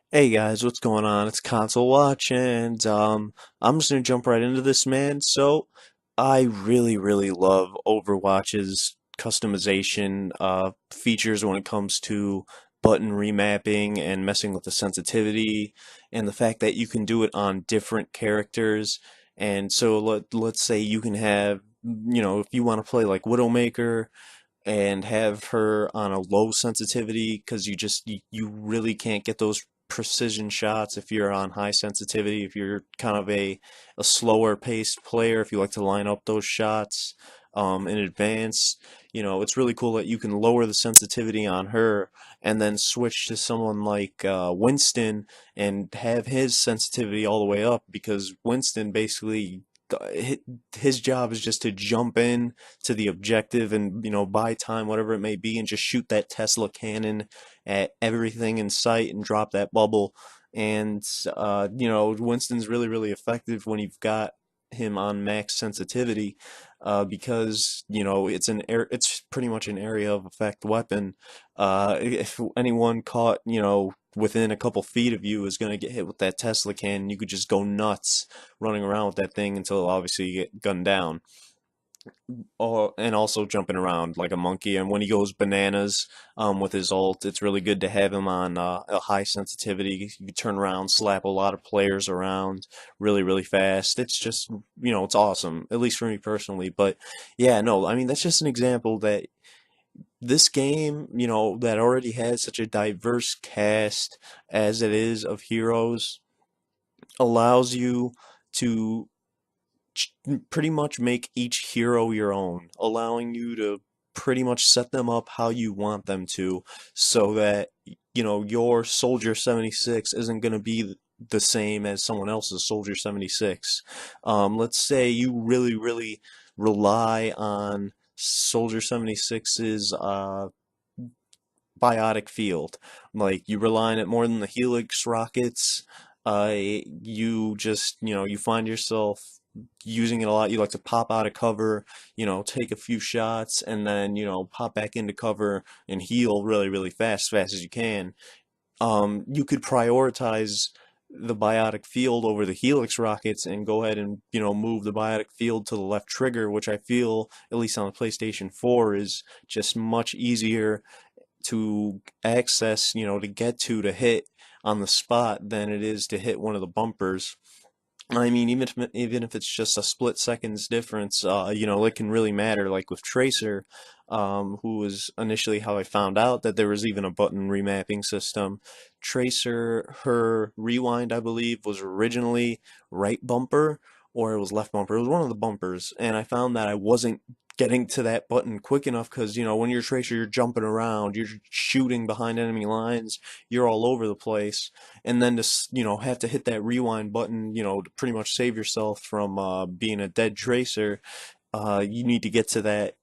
Hey guys, what's going on? It's Console Watch, and I'm just gonna jump right into this, man. So, I really love Overwatch's customization features when it comes to button remapping and messing with the sensitivity, and the fact that you can do it on different characters. And so let's say you can have, if you want to play like Widowmaker and have her on a low sensitivity because you really can't get those precision shots if you're on high sensitivity, if you're kind of a slower paced player, if you like to line up those shots in advance. It's really cool that you can lower the sensitivity on her and then switch to someone like Winston and have his sensitivity all the way up, because Winston basically his job is just to jump in to the objective and buy time, whatever it may be, and just shoot that Tesla cannon at everything in sight and drop that bubble. And Winston's really effective when you've got him on max sensitivity, because it's pretty much an area of effect weapon. If anyone caught within a couple feet of you is going to get hit with that Tesla cannon, you could just go nuts running around with that thing until obviously you get gunned down. Oh, and also jumping around like a monkey. And when he goes bananas with his ult, it's really good to have him on a high sensitivity. You can turn around, slap a lot of players around really fast. It's just, it's awesome, at least for me personally. But yeah, no, I mean, that's just an example that this game, that already has such a diverse cast as it is of heroes, allows you to pretty much make each hero your own, allowing you to pretty much set them up how you want them to, so that your Soldier 76 isn't going to be the same as someone else's Soldier 76. Let's say you really rely on Soldier 76's biotic field. Like, you rely on it more than the Helix rockets. You just, you find yourself using it a lot. You like to pop out of cover, take a few shots, and then, pop back into cover and heal really fast as you can. You could prioritize the biotic field over the Helix rockets and go ahead and, move the biotic field to the left trigger, which I feel, at least on the PlayStation 4, is just much easier to access, to get to hit on the spot than it is to hit one of the bumpers. I mean, even if it's just a split seconds difference, it can really matter. Like with Tracer, who was initially how I found out that there was even a button remapping system. Tracer, her rewind, I believe, was originally right bumper, or it was left bumper. It was one of the bumpers, and I found that I wasn't getting to that button quick enough because, when you're Tracer, you're jumping around, you're shooting behind enemy lines, you're all over the place, and then to have to hit that rewind button, to pretty much save yourself from being a dead Tracer. You need to get to that,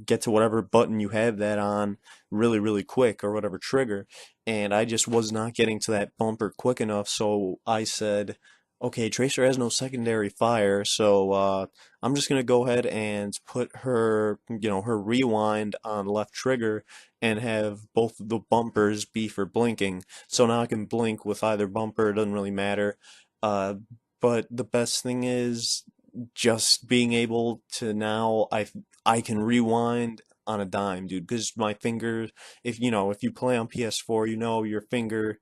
get to whatever button you have that on really quick, or whatever trigger. And I just was not getting to that bumper quick enough, so I said, okay, Tracer has no secondary fire, so I'm just gonna go ahead and put her rewind on left trigger and have both the bumpers be for blinking. So now I can blink with either bumper, it doesn't really matter. Uh, but the best thing is just being able to now I can rewind on a dime, dude, because my fingers, if you play on PS4, your fingers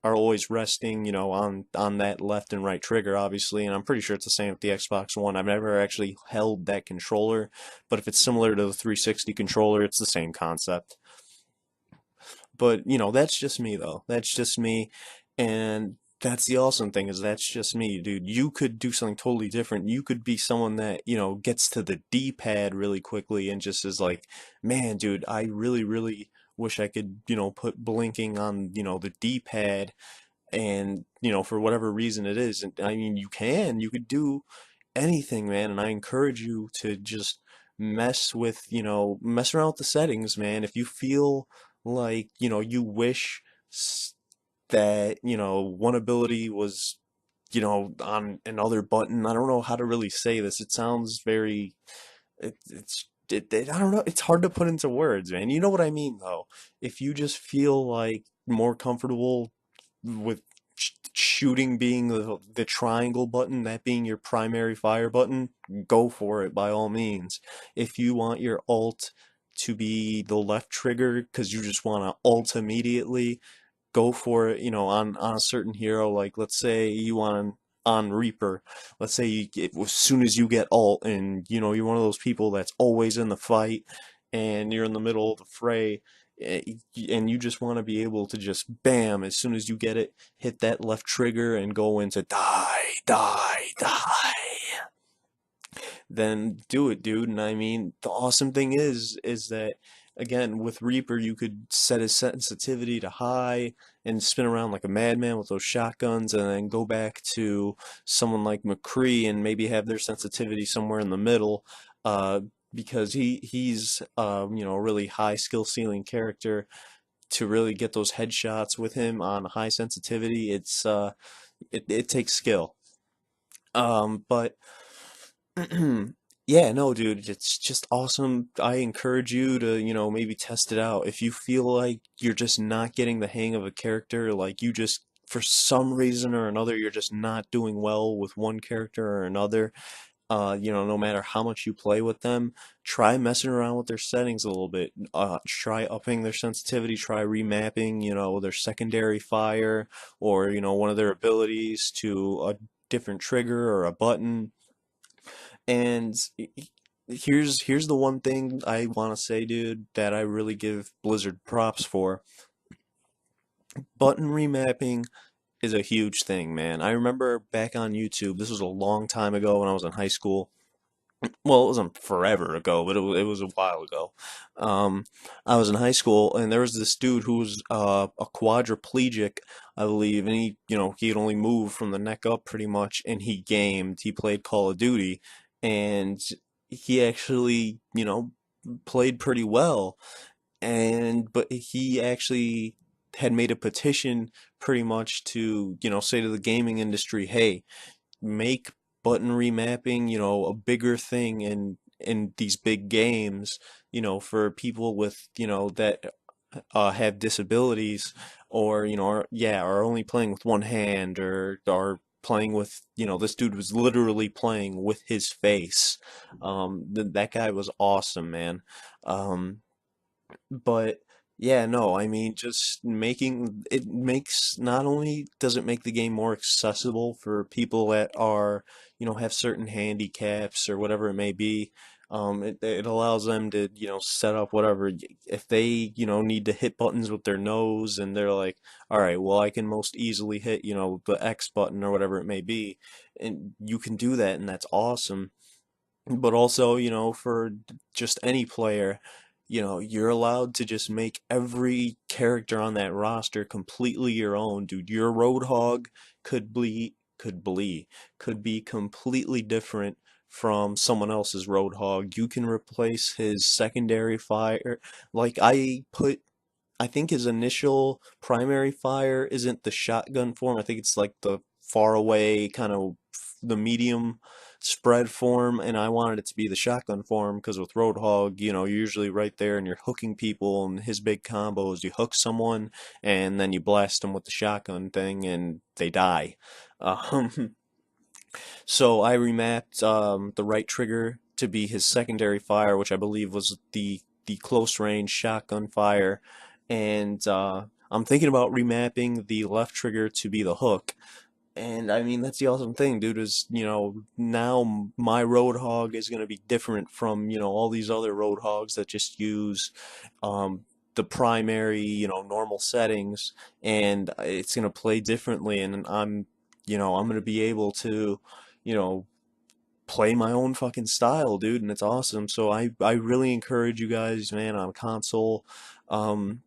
are always resting, on that left and right trigger, obviously, and I'm pretty sure it's the same with the Xbox One. I've never actually held that controller, but if it's similar to the 360 controller, it's the same concept. But, that's just me though. That's just me. And that's the awesome thing, is that's just me, dude. You could do something totally different. You could be someone that, gets to the D-pad really quickly and just is like, man, dude, I really wish I could, put blinking on, the D-pad, and, for whatever reason it is. And I mean, you could do anything, man. And I encourage you to just mess around with the settings, man. If you feel like, you wish that, one ability was, on another button. I don't know how to really say this. It sounds very, I don't know. It's hard to put into words, man. You know what I mean, though. If you just feel like more comfortable with shooting being the triangle button, that being your primary fire button, go for it by all means. If you want your ult to be the left trigger because you just want to ult immediately, go for it, on a certain hero. Like let's say you want on Reaper. Let's say as soon as you get ult and you're one of those people that's always in the fight and you're in the middle of the fray, eh, and you just want to be able to just bam as soon as you get it, hit that left trigger and go into die, die, die, then do it, dude. And I mean, the awesome thing is that again with Reaper you could set his sensitivity to high and spin around like a madman with those shotguns, and then go back to someone like McCree and maybe have their sensitivity somewhere in the middle, uh, because he's a really high skill ceiling character. To really get those headshots with him on high sensitivity, it takes skill. But yeah, no, dude, it's just awesome. I encourage you to, maybe test it out. If you feel like you're just not getting the hang of a character, like you just, for some reason or another, you're just not doing well with one character or another, no matter how much you play with them, try messing around with their settings a little bit. Try upping their sensitivity, try remapping, their secondary fire, or, one of their abilities to a different trigger or a button. And here's the one thing I want to say, dude, that I really give Blizzard props for. Button remapping is a huge thing, man. I remember back on YouTube, this was a long time ago when I was in high school. Well, it wasn't forever ago, but it was a while ago. Um, I was in high school, and there was this dude who was a quadriplegic, I believe, and he could only move from the neck up pretty much, and he gamed. He played Call of Duty, and he actually, played pretty well. But he actually had made a petition pretty much to, say to the gaming industry, hey, make button remapping, a bigger thing in these big games, for people with, that have disabilities, or are only playing with one hand, or are playing with, this dude was literally playing with his face. That guy was awesome, man. Um, but yeah, no, I mean, just making it makes not only does it make the game more accessible for people that are, have certain handicaps or whatever it may be, it allows them to, set up whatever. If they, need to hit buttons with their nose and they're like, all right, well, I can most easily hit, the X button or whatever it may be, and you can do that, and that's awesome. But also, for just any player, you're allowed to just make every character on that roster completely your own, dude. Your Roadhog could be completely different from someone else's Roadhog. You can replace his secondary fire. Like I think his initial primary fire isn't the shotgun form. I think it's like the far away kind of the medium spread form, and I wanted it to be the shotgun form because with Roadhog, you're usually right there and you're hooking people, and his big combo is you hook someone and then you blast them with the shotgun thing and they die. Um, so I remapped the right trigger to be his secondary fire, which I believe was the close range shotgun fire, and I'm thinking about remapping the left trigger to be the hook. And I mean, that's the awesome thing, dude, is, now my Roadhog is going to be different from, all these other Roadhogs that just use the primary, normal settings, and it's going to play differently. And I'm going to be able to, you know, play my own fucking style, dude, and it's awesome. So I really encourage you guys, man, on console. Um,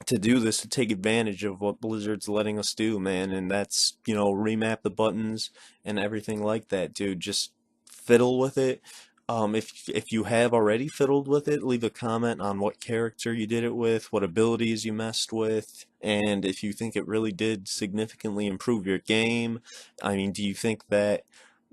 to do this, to take advantage of what Blizzard's letting us do, man, and that's, remap the buttons and everything like that, dude. Just fiddle with it. If you have already fiddled with it, leave a comment on what character you did it with, what abilities you messed with, and if you think it really did significantly improve your game. I mean, do you think that,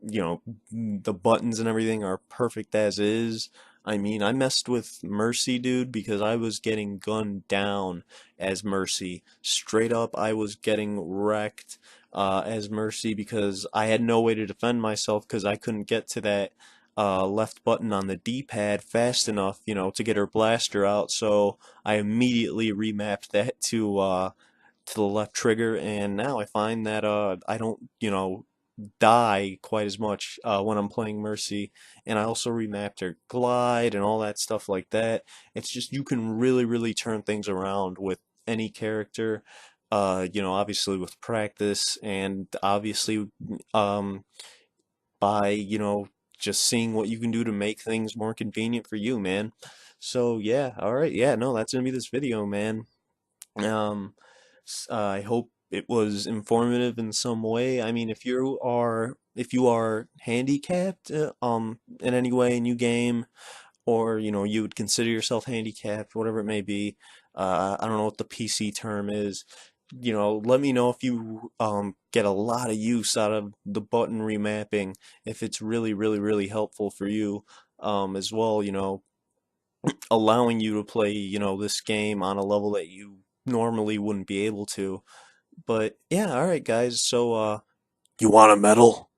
the buttons and everything are perfect as is? I mean, I messed with Mercy, dude, because I was getting gunned down as Mercy. Straight up, I was getting wrecked as Mercy because I had no way to defend myself because I couldn't get to that left button on the D-pad fast enough, to get her blaster out. So I immediately remapped that to the left trigger, and now I find that I don't, die quite as much when I'm playing Mercy. And I also remapped her glide and all that stuff like that. It's just you can really, really turn things around with any character. Obviously with practice and obviously um, by, just seeing what you can do to make things more convenient for you, man. So yeah, all right, yeah, no, that's gonna be this video, man. Um, I hope it was informative in some way. I mean, if you are handicapped in any way in you game, or you would consider yourself handicapped, whatever it may be. I don't know what the PC term is. Let me know if you get a lot of use out of the button remapping, if it's really, really, really helpful for you as well. Allowing you to play, this game on a level that you normally wouldn't be able to. But yeah, all right, guys. So, you want a medal?